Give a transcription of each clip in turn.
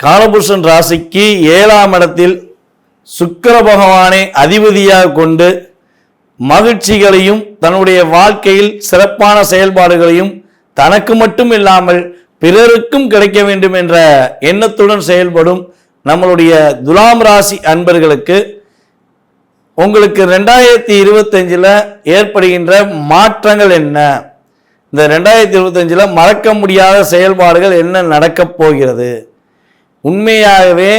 காலபுருஷன் ராசிக்கு 7ஆம் இடத்தில் சுக்கிர பகவானை அதிபதியாக கொண்டு மகிழ்ச்சிகளையும் தன்னுடைய வாழ்க்கையில் சிறப்பான செயல்பாடுகளையும் தனக்கு மட்டும் இல்லாமல் பிறருக்கும் கிடைக்க வேண்டும் என்ற எண்ணத்துடன் செயல்படும் நம்மளுடைய துலாம் ராசி அன்பர்களுக்கு உங்களுக்கு 2025 ஏற்படுகின்ற மாற்றங்கள் என்ன? இந்த 2025 மறக்க முடியாத செயல்பாடுகள் என்ன நடக்கப் போகிறது? உண்மையாகவே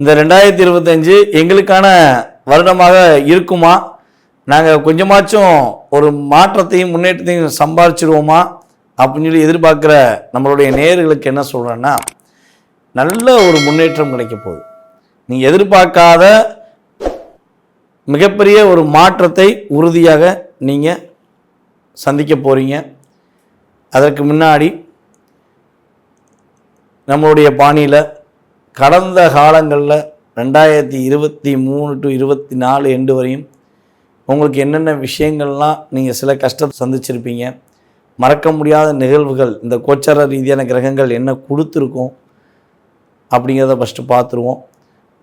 இந்த 2025 எங்களுக்கான வருடமாக இருக்குமா? நாங்கள் கொஞ்சமாச்சும் ஒரு மாற்றத்தையும் முன்னேற்றத்தையும் சம்பாதிச்சிருவோமா அப்படின்னு சொல்லி எதிர்பார்க்குற நம்மளுடைய நேயர்களுக்கு என்ன சொல்கிறேன்னா, நல்ல ஒரு முன்னேற்றம் கிடைக்க போகுது. நீங்கள் எதிர்பார்க்காத மிகப்பெரிய ஒரு மாற்றத்தை உறுதியாக நீங்கள் சந்திக்க போகிறீங்க. அதற்கு முன்னாடி நம்மளுடைய பாணியில் கடந்த காலங்களில் 2023 to 24 எண்டு வரையும் உங்களுக்கு என்னென்ன விஷயங்கள்லாம் நீங்கள் சில கஷ்டத்தை சந்திச்சிருப்பீங்க, மறக்க முடியாத நிகழ்வுகள் இந்த கோச்சார ரீதியான கிரகங்கள் என்ன கொடுத்துருக்கோம் அப்படிங்கிறத ஃபஸ்ட்டு பார்த்துருவோம்.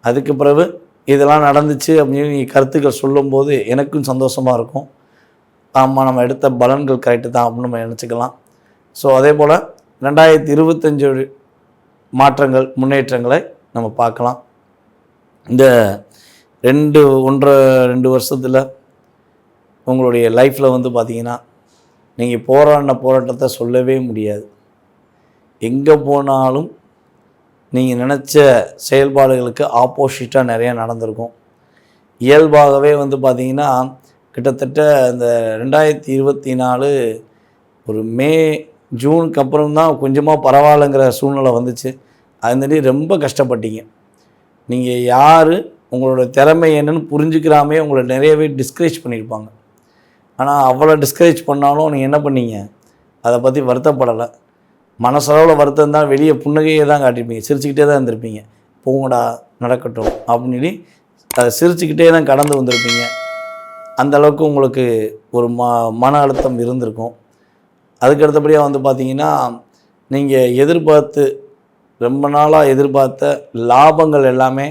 அதுக்கு பிறகு இதெல்லாம் நடந்துச்சு அப்படின்னு நீங்கள் கருத்துக்கள் சொல்லும்போது எனக்கும் சந்தோஷமாக இருக்கும். ஆமாம், நம்ம எடுத்த பலன்கள் கரெக்டு தான் அப்படின்னு நம்ம நினச்சிக்கலாம். ஸோ அதே போல் 2025 மாற்றங்கள் முன்னேற்றங்களை நம்ம பார்க்கலாம். இந்த 1.5-2 வருஷத்தில் உங்களுடைய லைஃப்பில் பார்த்திங்கன்னா நீங்கள் போராட்டத்தை சொல்லவே முடியாது. எங்கே போனாலும் நீங்கள் நினச்ச செயல்பாடுகளுக்கு ஆப்போசிட்டாக நிறையா நடந்திருக்கும். இயல்பாகவே பார்த்திங்கன்னா கிட்டத்தட்ட இந்த 2024 ஒரு மே ஜூனுக்கு அப்புறம் தான் கொஞ்சமாக பரவாயில்லைங்கிற சூழ்நிலை வந்துச்சு. அதுமாரி ரொம்ப கஷ்டப்பட்டீங்க. நீங்கள் யார், உங்களோட திறமை என்னன்னு புரிஞ்சுக்கிறாமே உங்களை நிறையவே டிஸ்கரேஜ் பண்ணியிருப்பாங்க. ஆனால் அவ்வளோ டிஸ்கரேஜ் பண்ணாலும் நீங்கள் என்ன பண்ணீங்க, அதை பற்றி வருத்தப்படலை. மனசளவில் வருத்தம் தான், வெளியே புன்னகையை தான் காட்டியிருப்பீங்க, சிரிச்சுக்கிட்டே தான் இருந்திருப்பீங்க. போங்கடா நடக்கட்டும் அப்படின்னு சொல்லி அதை சிரிச்சுக்கிட்டே தான் கடந்து வந்திருப்பீங்க. அந்தளவுக்கு உங்களுக்கு ஒரு மன அழுத்தம் இருந்திருக்கும். அதுக்கு அடுத்தபடியாக பார்த்திங்கன்னா நீங்கள் எதிர்பார்த்து ரொம்ப நாளாக எதிர்பார்த்த லாபங்கள் எல்லாமே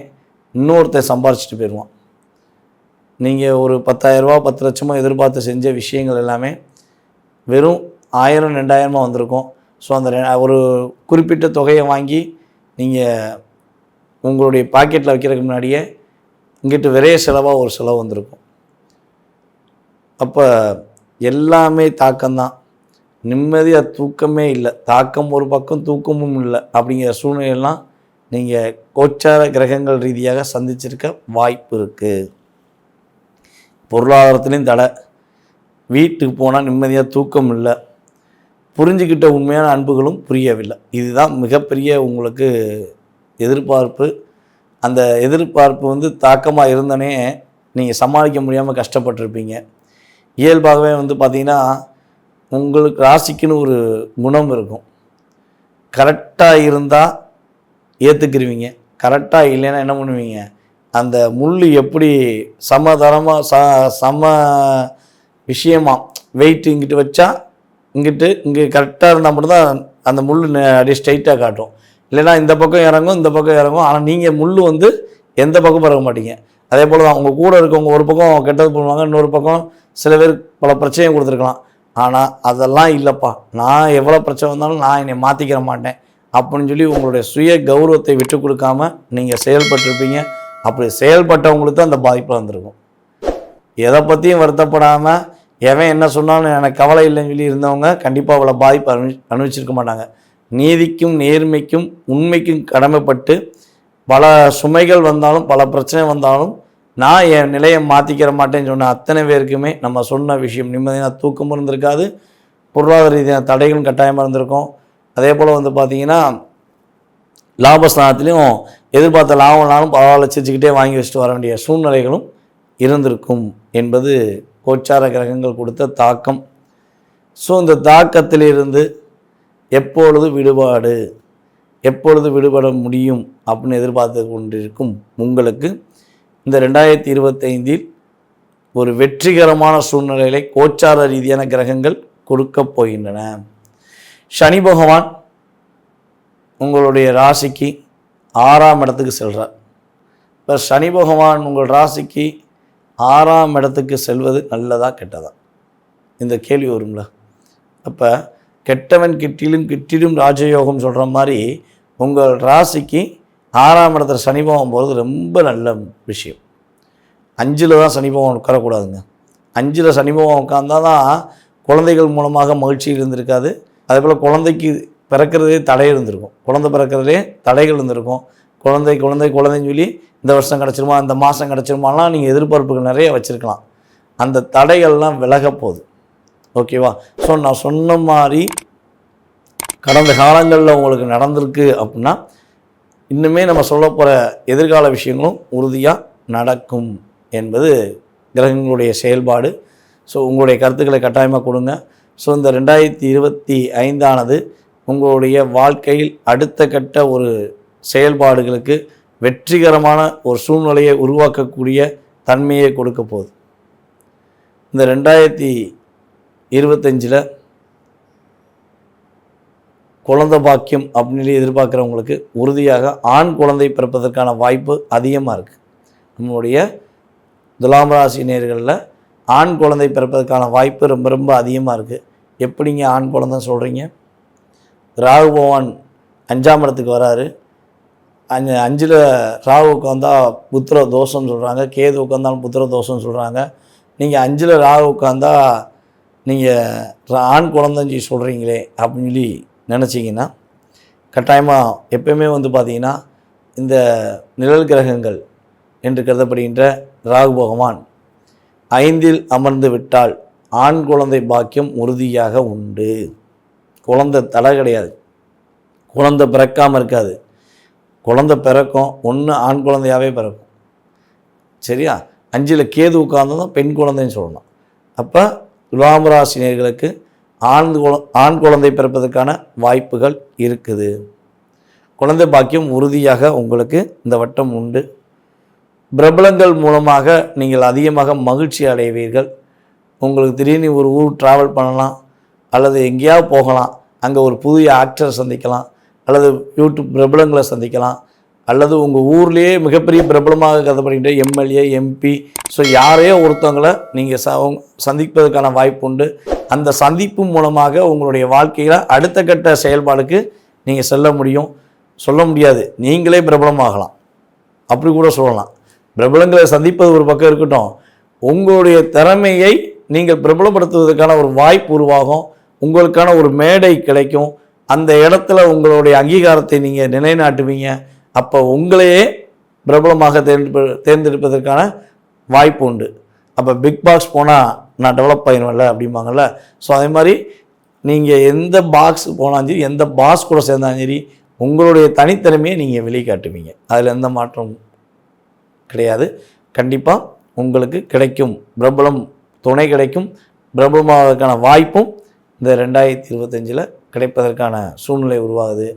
இன்னொருத்தர் சம்பாரிச்சிட்டு போயிடுவான். நீங்கள் ஒரு 10,000 10 லட்சமாக எதிர்பார்த்து செஞ்ச விஷயங்கள் எல்லாமே வெறும் 1000-2000 வந்திருக்கும். ஸோ அந்த ஒரு குறிப்பிட்ட தொகையை வாங்கி நீங்கள் உங்களுடைய பாக்கெட்டில் வைக்கிறதுக்கு முன்னாடியே இங்கிட்டு விரைய செலவாக ஒரு செலவு வந்திருக்கும். அப்போ எல்லாமே தாக்கம்தான். நிம்மதியாக தூக்கமே இல்லை, தாக்கம் ஒரு பக்கம் தூக்கமும் இல்லை அப்படிங்கிற சூழ்நிலையெல்லாம் நீங்கள் கோச்சார கிரகங்கள் ரீதியாக சந்திச்சிருக்க வாய்ப்பு இருக்குது. பொருளாதாரத்துலேயும் தடை, வீட்டுக்கு போனால் நிம்மதியாக தூக்கம் இல்லை, புரிஞ்சுக்கிட்ட உண்மையான அன்புகளும் புரியவில்லை. இதுதான் மிகப்பெரிய உங்களுக்கு எதிர்பார்ப்பு. அந்த எதிர்பார்ப்பு தாக்கமாக இருந்தனே நீங்கள் சமாளிக்க முடியாமல் கஷ்டப்பட்டிருப்பீங்க. இயல்பாகவே பார்த்திங்கன்னா உங்களுக்கு ராசிக்குன்னு ஒரு குணம் இருக்கும். கரெக்டாக இருந்தால் ஏற்றுக்கிருவீங்க, கரெக்டாக இல்லைன்னா என்ன பண்ணுவீங்க, அந்த முள் எப்படி சமதரமாக சம விஷயமாக வெயிட் இங்கிட்டு வச்சா இங்கே கரெக்டாக இருந்தால் மட்டும்தான் அந்த முள் அப்படியே ஸ்ட்ரைட்டாக காட்டும். இல்லைன்னா இந்த பக்கம் இறங்கும், இந்த பக்கம் இறங்கும். ஆனால் நீங்கள் முள் எந்த பக்கம் இறங்க மாட்டீங்க. அதே போல் தான் உங்கள் கூட இருக்கவங்க ஒரு பக்கம் கெட்டது பண்ணுவாங்க, இன்னொரு பக்கம் சில பேர் பல பிரச்சனையை கொடுத்துருக்கலாம். ஆனால் அதெல்லாம் இல்லைப்பா, நான் எவ்வளோ பிரச்சனை வந்தாலும் நான் என்னை மாற்றிக்கிற மாட்டேன் அப்படின்னு சொல்லி உங்களுடைய சுய கௌரவத்தை விட்டு கொடுக்காம நீங்கள் செயல்பட்டிருப்பீங்க. அப்படி செயல்பட்டவங்களுக்கு தான் அந்த பாதிப்பு வந்திருக்கும். எதை பற்றியும் வருத்தப்படாமல் எவன் என்ன சொன்னாலும் எனக்கு கவலை இல்லைன்னு சொல்லி இருந்தவங்க கண்டிப்பாக அவ்வளோ பாதிப்பு அனுபவிச்சிருக்க மாட்டாங்க. நீதிக்கும் நேர்மைக்கும் உண்மைக்கும் கடமைப்பட்டு பல சுமைகள் வந்தாலும் பல பிரச்சனை வந்தாலும் நான் என் நிலையை மாற்றிக்கிற மாட்டேன்னு சொன்ன அத்தனை பேருக்குமே நம்ம சொன்ன விஷயம் நிம்மதியான தூக்கமும் இருந்திருக்காது, பொருளாதார ரீதியான தடைகளும் கட்டாயமாக இருந்திருக்கும். அதே போல் பார்த்திங்கன்னா லாபஸ்தானத்துலேயும் எதிர்பார்த்த லாபம்னாலும் பரவாயில்ல சிரிச்சுக்கிட்டே வாங்கி வச்சுட்டு வர வேண்டிய சூழ்நிலைகளும் இருந்திருக்கும் என்பது கோச்சார கிரகங்கள் கொடுத்த தாக்கம். ஸோ இந்த தாக்கத்திலிருந்து எப்பொழுது விடுபட முடியும் அப்படின்னு எதிர்பார்த்து கொண்டிருக்கும் உங்களுக்கு இந்த 2025 ஒரு வெற்றிகரமான சூழ்நிலைகளை கோச்சார ரீதியான கிரகங்கள் கொடுக்க போகின்றன. சனி பகவான் உங்களுடைய ராசிக்கு 6ஆம் இடத்துக்கு செல்கிறார். இப்போ சனி பகவான் உங்கள் ராசிக்கு 6ஆம் இடத்துக்கு செல்வது நல்லதா கெட்டதா? இந்த கேள்வி வரும்ல. அப்போ கெட்டவன் கிட்டிலும் கிட்டிலும் ராஜயோகம் சொல்கிற மாதிரி உங்கள் ராசிக்கு 6ஆம் இடத்துல சனி பகவான் போகிறது ரொம்ப நல்ல விஷயம். 5ல் தான் சனி பகவான் உட்காரக்கூடாதுங்க. 5ல் சனி பகவான் உட்கார்ந்தால் தான் குழந்தைகள் மூலமாக மகிழ்ச்சி இருந்திருக்காது. அதே போல் குழந்தைக்கு பிறக்கிறதே தடை இருந்திருக்கும். குழந்தை பிறக்கிறதே தடைகள் இருந்திருக்கும். குழந்தைன்னு சொல்லி இந்த வருஷம் கிடச்சிருமா, இந்த மாதம் கிடச்சிருமாலாம் நீங்கள் எதிர்பார்ப்புகள் நிறைய வச்சுருக்கலாம். அந்த தடைகள்லாம் விலக போகுது. ஓகேவா? ஸோ நான் சொன்ன மாதிரி கடந்த காலங்களில் உங்களுக்கு நடந்திருக்கு அப்படின்னா இன்னுமே நம்ம சொல்ல போகிற எதிர்கால விஷயங்களும் உறுதியாக நடக்கும் என்பது கிரகங்களுடைய செயல்பாடு. ஸோ உங்களுடைய கருத்துக்களை கட்டாயமாக கொடுங்க. ஸோ இந்த 2025 உங்களுடைய வாழ்க்கையில் அடுத்த கட்ட ஒரு செயல்பாடுகளுக்கு வெற்றிகரமான ஒரு சூழ்நிலையை உருவாக்கக்கூடிய தன்மையை கொடுக்க போகுது. இந்த 2025 குழந்தை பாக்கியம் அப்படின்னு எதிர்பார்க்குறவங்களுக்கு உறுதியாக ஆண் குழந்தை பிறப்பதற்கான வாய்ப்பு அதிகமாக இருக்குது. நம்மளுடைய துலாம் ராசி நேயர்களில் ஆண் குழந்தை பிறப்பதற்கான வாய்ப்பு ரொம்ப ரொம்ப அதிகமாக இருக்குது. எப்படிங்க ஆண் குழந்தை சொல்கிறீங்க? ராகு பகவான் 5ஆம் இடத்துக்கு வராரு. 5ல் ராகு உட்காந்தால் புத்திர தோஷம்னு சொல்கிறாங்க, கேது உட்காந்தாலும் புத்திர தோஷம்னு சொல்கிறாங்க. நீங்கள் 5ல் ராகு உட்காந்தா நீங்கள் ஆண் குழந்தைஞ்சி சொல்கிறீங்களே அப்படின்னு சொல்லி நினச்சிங்கன்னா கட்டாயமாக எப்பயுமே பார்த்திங்கன்னா இந்த நிழல் கிரகங்கள் என்று கருதப்படுகின்ற ராகு பகவான் 5ல் அமர்ந்து விட்டால் ஆண் குழந்தை பாக்கியம் உறுதியாக உண்டு. குழந்தை தடை கிடையாது. குழந்தை பிறக்காமல் இருக்காது. குழந்தை பிறக்கும். ஒன்று ஆண் குழந்தையாகவே பிறக்கும். சரியா? 5ல் கேது உட்கார்ந்ததும் பெண் குழந்தைன்னு சொல்லணும். அப்போ துலாம் ராசினியர்களுக்கு ஆண் குழந்தை பிறப்பதற்கான வாய்ப்புகள் இருக்குது. குழந்தை பாக்கியம் உறுதியாக உங்களுக்கு இந்த வட்டம் உண்டு. பிரபலங்கள் மூலமாக நீங்கள் அதிகமாக மகிழ்ச்சி அடைவீர்கள். உங்களுக்கு திடீர்னு ஒரு ஊர் ட்ராவல் பண்ணலாம், அல்லது எங்கேயாவது போகலாம், அங்கே ஒரு புதிய ஆக்டரை சந்திக்கலாம், அல்லது யூடியூப் பிரபலங்களை சந்திக்கலாம், அல்லது உங்கள் ஊர்லேயே மிகப்பெரிய பிரபலமாக கருதப்படுகின்ற எம்எல்ஏ எம்பி ஸோ யாரையோ ஒருத்தவங்களை நீங்கள் சந்திப்பதற்கான வாய்ப்பு உண்டு. அந்த சந்திப்பு மூலமாக உங்களுடைய வாழ்க்கையில் அடுத்த கட்ட செயல்பாடுக்கு நீங்கள் செல்ல முடியும். சொல்ல முடியாது, நீங்களே பிரபலமாகலாம், அப்படி கூட சொல்லலாம். பிரபலங்களை சந்திப்பது ஒரு பக்கம் இருக்கட்டும், உங்களுடைய திறமையை நீங்கள் பிரபலப்படுத்துவதற்கான ஒரு வாய்ப்பு உருவாகும். உங்களுக்கான ஒரு மேடை கிடைக்கும். அந்த இடத்துல உங்களுடைய அங்கீகாரத்தை நீங்கள் நிலைநாட்டுவீங்க. அப்போ உங்களையே பிரபலமாக தேர்ந்தெடுப்பதற்கான வாய்ப்பு உண்டு. அப்போ பிக் பாஸ் போனால் நான் டெவலப் ஆகிடுவேன்ல அப்படிம்பாங்கள்ல. ஸோ அதே மாதிரி நீங்கள் எந்த பாக்ஸ் போனாலும் சரி, எந்த பாஸ் கூட சேர்ந்தாலும் சரி, உங்களுடைய தனித்திறமையை நீங்கள் வெளிக்காட்டுவீங்க. அதில் எந்த மாற்றமும் கிடையாது. கண்டிப்பாக உங்களுக்கு கிடைக்கும், பிரபலம் துணை கிடைக்கும். பிரபலமாவதற்கான வாய்ப்பும் இந்த 2025 கிடைப்பதற்கான சூழ்நிலை உருவாகுது.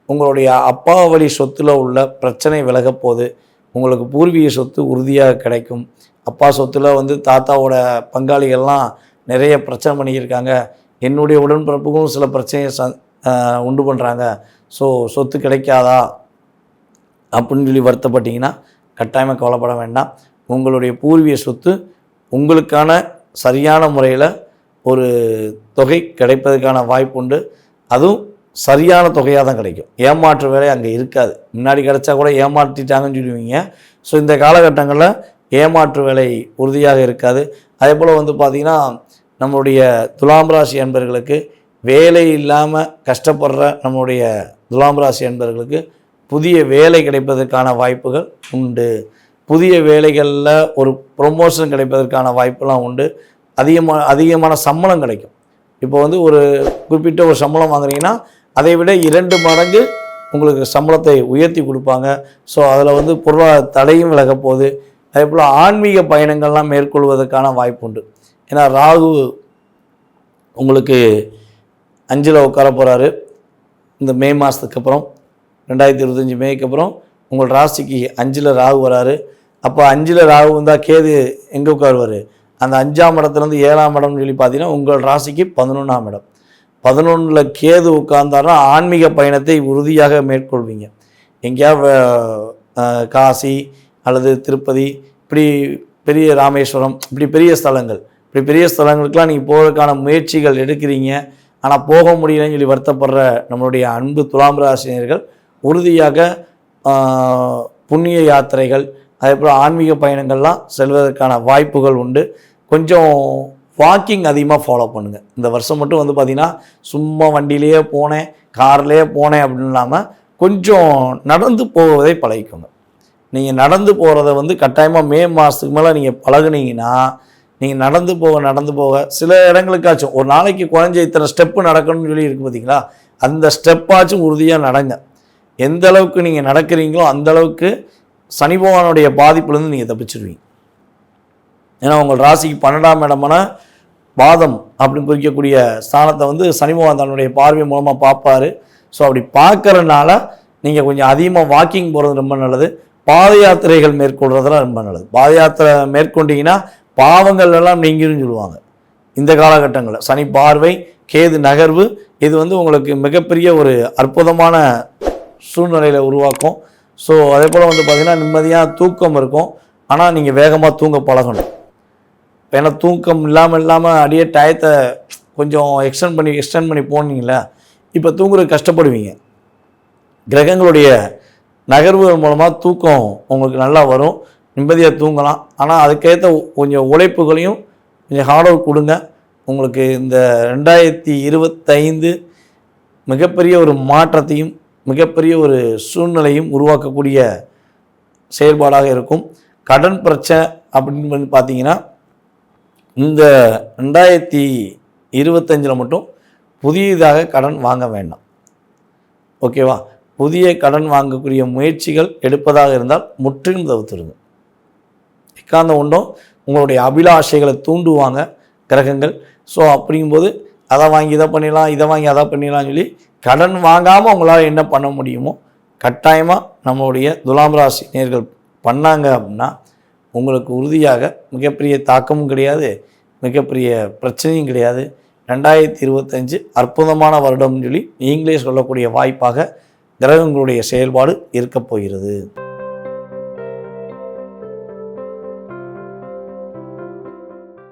உங்களுடைய அப்பா வழி சொத்தில் உள்ள பிரச்சனை விலகப் போகுது. உங்களுக்கு பூர்வீக சொத்து உறுதியாக கிடைக்கும். அப்பா சொத்தில் தாத்தாவோட பங்காளிகள்லாம் நிறைய பிரச்சனை பண்ணியிருக்காங்க. என்னுடைய உடன்பிறப்புக்கும் சில பிரச்சனையை உண்டு பண்ணுறாங்க. ஸோ சொத்து கிடைக்காதா அப்படின்னு சொல்லி வருத்தப்பட்டீங்கன்னா கட்டாயமாக கவலைப்பட வேண்டாம். உங்களுடைய பூர்வீக சொத்து உங்களுக்கான சரியான முறையில் ஒரு தொகை கிடைப்பதற்கான வாய்ப்பு உண்டு. அதுவும் சரியான தொகையாக தான் கிடைக்கும். ஏமாற்று வேலை அங்கே இருக்காது. முன்னாடி கிடைச்சா கூட ஏமாற்றிட்டாங்கன்னு சொல்லுவீங்க. ஸோ இந்த காலகட்டங்களில் ஏமாற்று வேலை உறுதியாக இருக்காது. அதே போல் பார்த்திங்கன்னா நம்மளுடைய துலாம் ராசி அன்பர்களுக்கு வேலை இல்லாமல் கஷ்டப்படுற நம்மளுடைய துலாம் ராசி அன்பர்களுக்கு புதிய வேலை கிடைப்பதற்கான வாய்ப்புகள் உண்டு. புதிய வேலைகளில் ஒரு ப்ரொமோஷன் கிடைப்பதற்கான வாய்ப்புலாம் உண்டு. அதிகமான சம்பளம் கிடைக்கும். இப்போ ஒரு குறிப்பிட்ட ஒரு சம்பளம் வாங்குறீங்கன்னா அதை விட 2 மடங்கு உங்களுக்கு சம்பளத்தை உயர்த்தி கொடுப்பாங்க. ஸோ அதில் பொருளாதார தடையும் விலக போகுது. அதே போல் ஆன்மீக பயணங்கள்லாம் மேற்கொள்வதற்கான வாய்ப்பு உண்டு. ஏன்னா ராகு உங்களுக்கு 5ல் உட்கார போகிறாரு. இந்த மே மாதத்துக்கு அப்புறம் 2025 மேக்கு அப்புறம் உங்கள் ராசிக்கு 5ல் ராகு வராரு. அப்போ 5ல் ராகு வந்தால் கேது எங்கே உட்காருவார்? அந்த 5ஆம் இடத்துலேருந்து 7ஆம் இடம்னு சொல்லி பார்த்தீங்கன்னா உங்கள் ராசிக்கு 11ஆம் இடம். 11ல் கேது உட்கார்ந்தாருன்னா ஆன்மீக பயணத்தை உறுதியாக மேற்கொள்வீங்க. எங்கேயாவது காசி அல்லது திருப்பதி, இப்படி பெரிய ராமேஸ்வரம், இப்படி பெரிய ஸ்தலங்களுக்கெலாம் நீங்கள் போகிறதுக்கான முயற்சிகள் எடுக்கிறீங்க. ஆனால் போக முடியலன்னு சொல்லி வருத்தப்படுற நம்மளுடைய அன்பு துலாம் ராசினியர்கள் உறுதியாக புண்ணிய யாத்திரைகள், அதேபோல் ஆன்மீக பயணங்கள்லாம் செல்வதற்கான வாய்ப்புகள் உண்டு. கொஞ்சம் வாக்கிங் அதிகமாக ஃபாலோ பண்ணுங்கள். இந்த வருஷம் மட்டும் வந்து பார்த்திங்கன்னா சும்மா வண்டியிலேயே போனேன், கார்லேயே போனேன் அப்படின்னு இல்லாமல் கொஞ்சம் நடந்து போவதை பழகிக்கோங்க. நீங்கள் நடந்து போகிறத வந்து கட்டாயமாக மே மாதத்துக்கு மேலே நீங்கள் பழகுனீங்கன்னா, நீங்கள் நடந்து போக சில இடங்களுக்காச்சும் ஒரு நாளைக்கு குறைஞ்ச இத்தனை ஸ்டெப்பு நடக்கணும்னு சொல்லி இருக்குது பார்த்தீங்களா, அந்த ஸ்டெப்பாச்சும் உறுதியாக நடங்க. எந்த அளவுக்கு நீங்கள் நடக்கிறீங்களோ அந்த அளவுக்கு சனி பகவானுடைய பாதிப்புலேருந்து நீங்கள் தப்பிச்சிருவீங்க. ஏன்னா உங்கள் ராசிக்கு 12ஆம் இடமான பாதம் அப்படின்னு குறிக்கக்கூடிய ஸ்தானத்தை வந்து சனி பகவான் தன்னுடைய பார்வை மூலமாக பார்ப்பார். ஸோ அப்படி பார்க்கறதுனால நீங்கள் கொஞ்சம் அதிகமாக வாக்கிங் போகிறது ரொம்ப நல்லது. பாத யாத்திரைகள் மேற்கொள்றதெல்லாம் ரொம்ப நல்லது. பாத யாத்திரை மேற்கொண்டீங்கன்னா பாவங்கள் எல்லாம் நீங்கிருன்னு சொல்லுவாங்க. இந்த காலகட்டங்களில் சனி பார்வை, கேது நகர்வு, இது வந்து உங்களுக்கு மிகப்பெரிய ஒரு அற்புதமான சூழ்நிலையில் உருவாக்கும். ஸோ அதே போல் வந்து பார்த்திங்கன்னா நிம்மதியாக தூக்கம் இருக்கும். ஆனால் நீங்கள் வேகமாக தூங்க பழகணும். ஏன்னா தூக்கம் இல்லாமல் அடியே டயத்தை கொஞ்சம் எக்ஸ்டெண்ட் பண்ணி போனீங்களா, இப்போ தூங்குறது கஷ்டப்படுவீங்க. கிரகங்களுடைய நகர்வுகள் மூலமாக தூக்கம் உங்களுக்கு நல்லா வரும், நிம்மதியாக தூங்கலாம். ஆனால் அதுக்கேற்ற கொஞ்சம் உழைப்புகளையும் கொஞ்சம் ஹார்ட் ஒர்க் கொடுங்க. உங்களுக்கு இந்த 2025 மிகப்பெரிய ஒரு மாற்றத்தையும் மிகப்பெரிய ஒரு சூழ்நிலையும் உருவாக்கக்கூடிய செயல்பாடாக இருக்கும். கடன் பிரச்சனை அப்படின்னு பார்த்தீங்கன்னா இந்த 2025 மட்டும் புதியதாக கடன் வாங்க வேண்டாம். ஓகேவா? புதிய கடன் வாங்கக்கூடிய முயற்சிகள் எடுப்பதாக இருந்தால் முற்றிலும் தவிர்த்துருங்க. எக்காந்த உண்டும் உங்களுடைய அபிலாஷைகளை தூண்டுவாங்க கிரகங்கள். ஸோ அப்படிங்கும்போது அதை வாங்கி இதை பண்ணிடலாம், இதை வாங்கி அதை பண்ணிடலாம்னு சொல்லி கடன் வாங்காமல் உங்களால் என்ன பண்ண முடியுமோ கட்டாயமாக நம்மளுடைய துலாம் ராசி நேர்கள் பண்ணாங்க அப்படின்னா உங்களுக்கு உறுதியாக மிகப்பெரிய தாக்கமும் கிடையாது, மிகப்பெரிய பிரச்சனையும் கிடையாது. 2025 அற்புதமான வருடம்னு சொல்லி நீங்களே சொல்லக்கூடிய வாய்ப்பாக கிரகங்களுடைய செயல்பாடு இருக்கப் போகிறது.